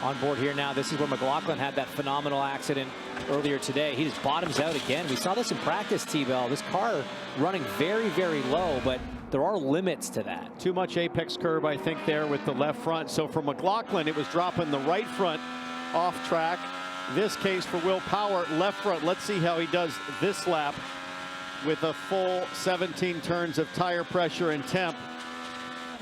On board here now, this is where McLaughlin had that phenomenal accident earlier today. He just bottoms out again. We saw this in practice, T-Bell. This car running very, very low, but there are limits to that. Too much apex curve, I think, there with the left front. So for McLaughlin, it was dropping the right front off track. This case for Will Power, left front. Let's see how he does this lap with a full 17 turns of tire pressure and temp.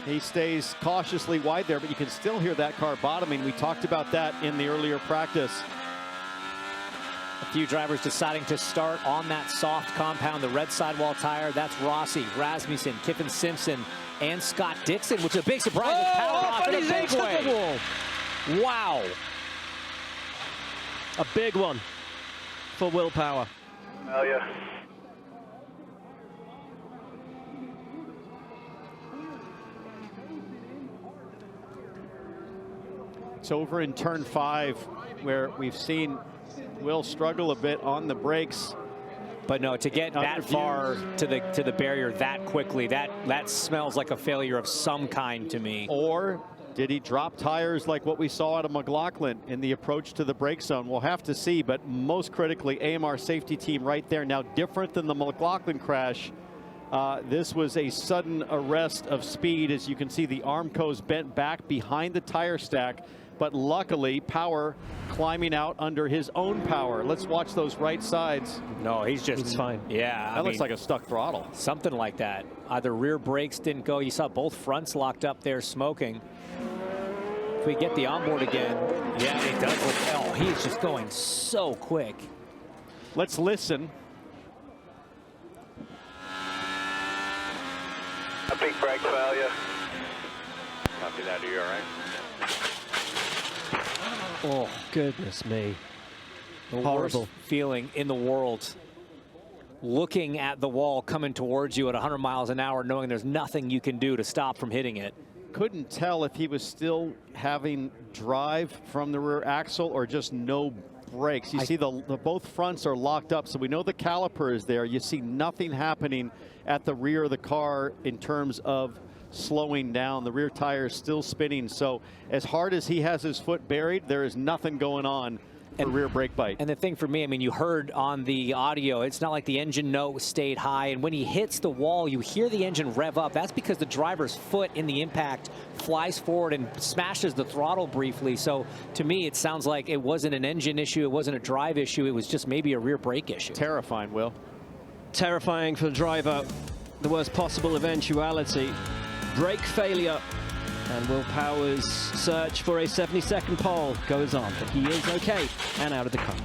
He stays cautiously wide there, but you can still hear that car bottoming. We talked about that in the earlier practice. A few drivers deciding to start on that soft compound, the red sidewall tire. That's Rossi, Rasmussen, Kiffin Simpson, and Scott Dixon, which is a big surprise. Oh, but he's into the wall. Wow. A big one for Will Power. Oh, yeah. It's over in turn 5 where we've seen Will struggle a bit on the brakes. But no, to get that far to the barrier that quickly, that smells like a failure of some kind to me. Or did he drop tires like what we saw out of McLaughlin in the approach to the brake zone? We'll have to see, but most critically, AMR safety team right there. Now, different than the McLaughlin crash, this was a sudden arrest of speed. As you can see, the Armco's bent back behind the tire stack, but luckily Power climbing out under his own power. Let's watch those right sides. No, he's fine. Yeah, that looks like a stuck throttle. Something like that. Either rear brakes didn't go. You saw both fronts locked up there smoking. If we get the onboard again, yeah, it does look, oh, he's just going so quick. Let's listen. A big brake failure. Copy that, are you all right? Oh, goodness me. The Horrible worst feeling in the world. Looking at the wall coming towards you at 100 miles an hour, knowing there's nothing you can do to stop from hitting it. Couldn't tell if he was still having drive from the rear axle or just no brakes. You see the both fronts are locked up, so we know the caliper is there. You see nothing happening at the rear of the car in terms of slowing down. The rear tire is still spinning, so as hard as he has his foot buried, there is nothing going on for rear brake bite. And the thing for me, I mean, you heard on the audio, it's not like the engine note stayed high, and when he hits the wall, you hear the engine rev up. That's because the driver's foot in the impact flies forward and smashes the throttle briefly. So to me, it sounds like it wasn't an engine issue, it wasn't a drive issue, it was just maybe a rear brake issue. Terrifying, Will. Terrifying for the driver. The worst possible eventuality. Brake failure. And Will Power's search for a 72nd pole goes on, but he is okay and out of the car.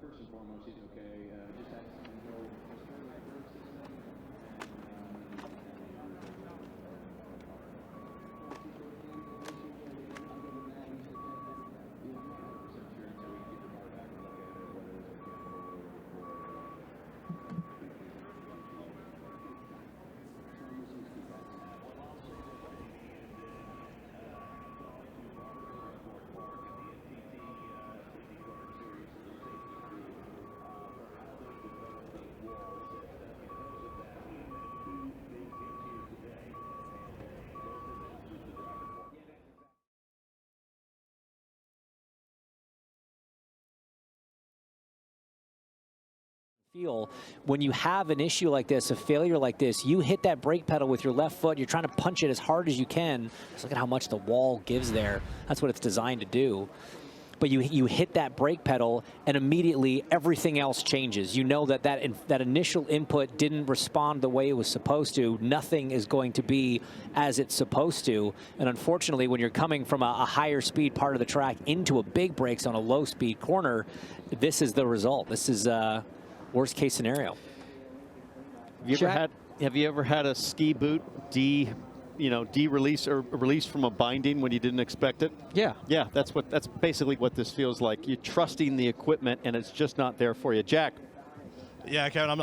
First and foremost, he's okay. Just had to go feel when you have an issue like this, a failure like this, you hit that brake pedal with your left foot, you're trying to punch it as hard as you can. Just look at how much the wall gives there. That's what it's designed to do. But you hit that brake pedal and immediately everything else changes. You know that initial input didn't respond the way it was supposed to. Nothing is going to be as it's supposed to. And unfortunately, when you're coming from a higher speed part of the track into a big brakes on a low speed corner, this is the result. This is worst case scenario. Have you ever had a ski boot de-release or release from a binding when you didn't expect it? Yeah. Yeah, that's basically what this feels like. You're trusting the equipment and it's just not there for you. Jack. Yeah, Kevin,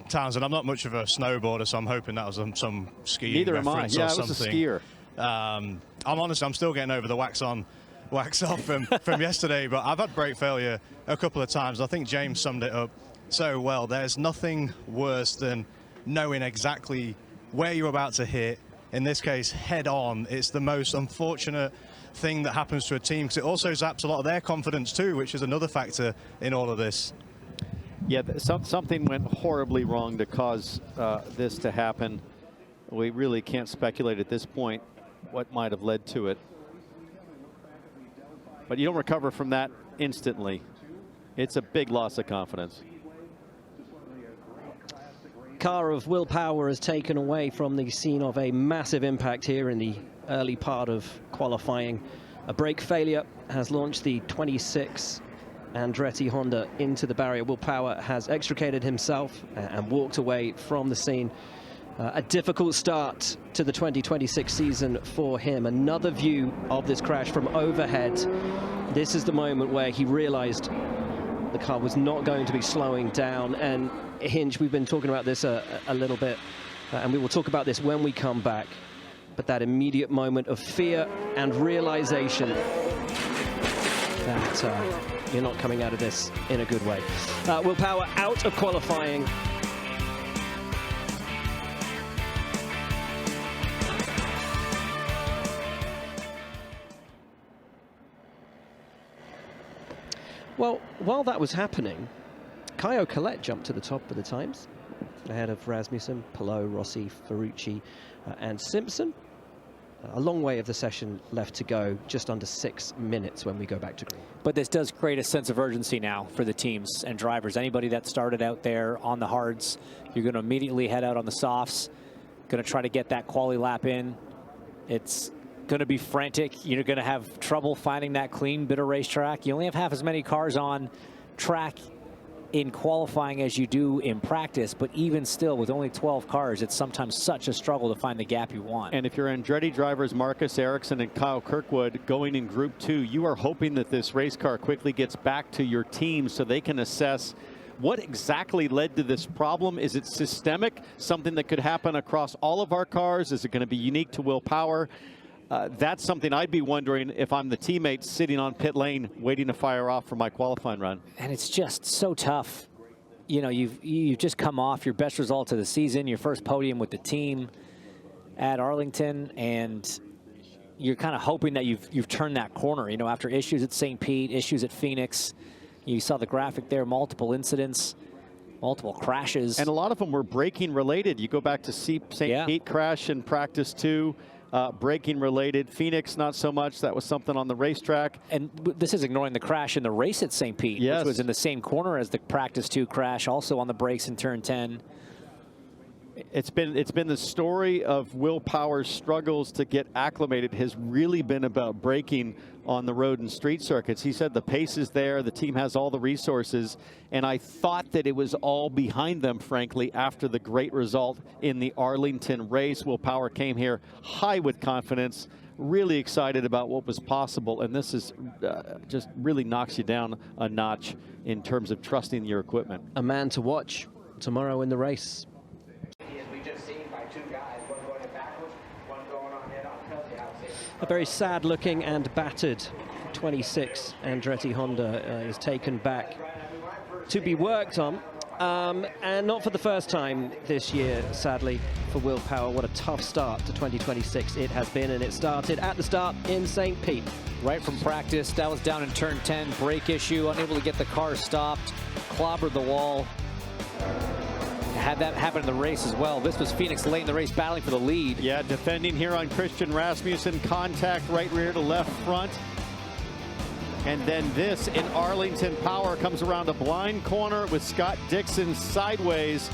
Townsend, I'm not much of a snowboarder, so I'm hoping that was some ski Neither am I. reference Yeah, or I was something. a skier. I'm honest, I'm still getting over the wax on, wax off from yesterday, but I've had brake failure a couple of times. I think James summed it up so well. There's nothing worse than knowing exactly where you're about to hit. In this case, head on. It's the most unfortunate thing that happens to a team, because it also zaps a lot of their confidence too, which is another factor in all of this. Yeah, something went horribly wrong to cause this to happen. We really can't speculate at this point what might have led to it. But you don't recover from that instantly. It's a big loss of confidence. Car of Will Power has taken away from the scene of a massive impact here in the early part of qualifying. A brake failure has launched the 26 Andretti Honda into the barrier. Will Power has extricated himself and walked away from the scene. A difficult start to the 2026 season for him. Another view of this crash from overhead. This is the moment where he realized the car was not going to be slowing down. And Hinch, we've been talking about this a little bit, and we will talk about this when we come back. But that immediate moment of fear and realization that you're not coming out of this in a good way. Will Power out of qualifying. Well, while that was happening, Caio Collet jumped to the top of the times, ahead of Rasmussen, Palou, Rossi, Ferrucci, and Simpson. A long way of the session left to go, just under 6 minutes when we go back to green. But this does create a sense of urgency now for the teams and drivers. Anybody that started out there on the hards, you're going to immediately head out on the softs, going to try to get that quali lap in. It's going to be frantic. You're going to have trouble finding that clean bit of racetrack. You only have half as many cars on track in qualifying as you do in practice, but even still, with only 12 cars, it's sometimes such a struggle to find the gap you want. And if you're Andretti drivers Marcus Ericsson and Kyle Kirkwood going in Group 2, you are hoping that this race car quickly gets back to your team so they can assess what exactly led to this problem. Is it systemic, something that could happen across all of our cars? Is it going to be unique to Will Power? That's something I'd be wondering if I'm the teammate sitting on pit lane waiting to fire off for my qualifying run. And it's just so tough. You know, you've just come off your best result of the season, your first podium with the team at Arlington, and you're kind of hoping that you've turned that corner. You know, after issues at St. Pete, issues at Phoenix, you saw the graphic there, multiple incidents, multiple crashes. And a lot of them were braking related. You go back to St. Pete crash in practice 2. Braking related. Phoenix, not so much. That was something on the racetrack. And this is ignoring the crash in the race at St. Pete, which was in the same corner as the practice 2 crash, also on the brakes in turn 10. It's been the story of Will Power's struggles to get acclimated has really been about braking on the road and street circuits. He said the pace is there, the team has all the resources, and I thought that it was all behind them, frankly, after the great result in the Arlington race. Will Power came here high with confidence, really excited about what was possible, and this is just really knocks you down a notch in terms of trusting your equipment. A man to watch tomorrow in the race. A very sad looking and battered 26 Andretti Honda is taken back to be worked on, and not for the first time this year, sadly, for Will Power. What a tough start to 2026 it has been, and it started at the start in St. Pete. Right from practice, that was down in turn 10, brake issue, unable to get the car stopped, clobbered the wall. Had that happen in the race as well. This was Phoenix late in the race, battling for the lead. Yeah, defending here on Christian Rasmussen, contact right rear to left front. And then this in Arlington, Power comes around a blind corner with Scott Dixon sideways.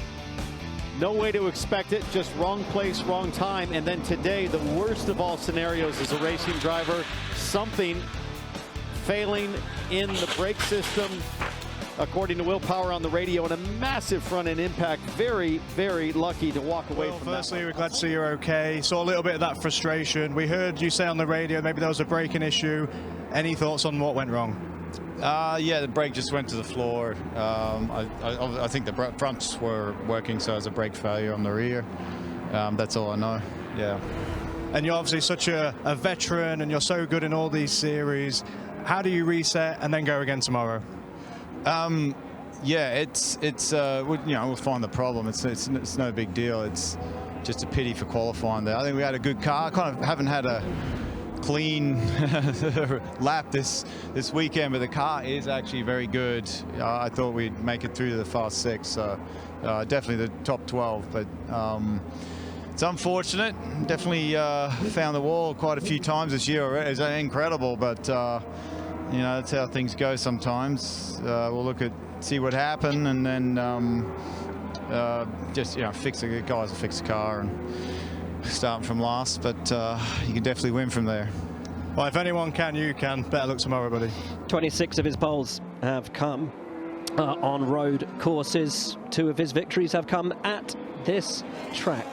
No way to expect it, just wrong place, wrong time. And then today, the worst of all scenarios as a racing driver, something failing in the brake system, according to Will Power on the radio, and a massive front-end impact. Very, very lucky to walk away from that. Firstly, we're glad to see you're okay. Saw a little bit of that frustration. We heard you say on the radio maybe there was a braking issue. Any thoughts on what went wrong? Yeah, the brake just went to the floor. I think the fronts were working, so it was a brake failure on the rear. That's all I know. Yeah. and you're obviously such a veteran, and you're so good in all these series. How do you reset and then go again tomorrow? Yeah, we'll find the problem. It's no big deal. It's just a pity for qualifying there. I think we had a good car. Kind of haven't had a clean lap this weekend, but the car is actually very good. I thought we'd make it through to the fast 6, so definitely the top 12. But it's unfortunate. Definitely found the wall quite a few times this year already. It's incredible, but you know, that's how things go sometimes. We'll see what happened, and then just fix the guys will fix the car and starting from last, but you can definitely win from there. Well, if anyone can, you can. Better luck tomorrow, buddy. 26 of his poles have come on road courses. 2 of his victories have come at this track.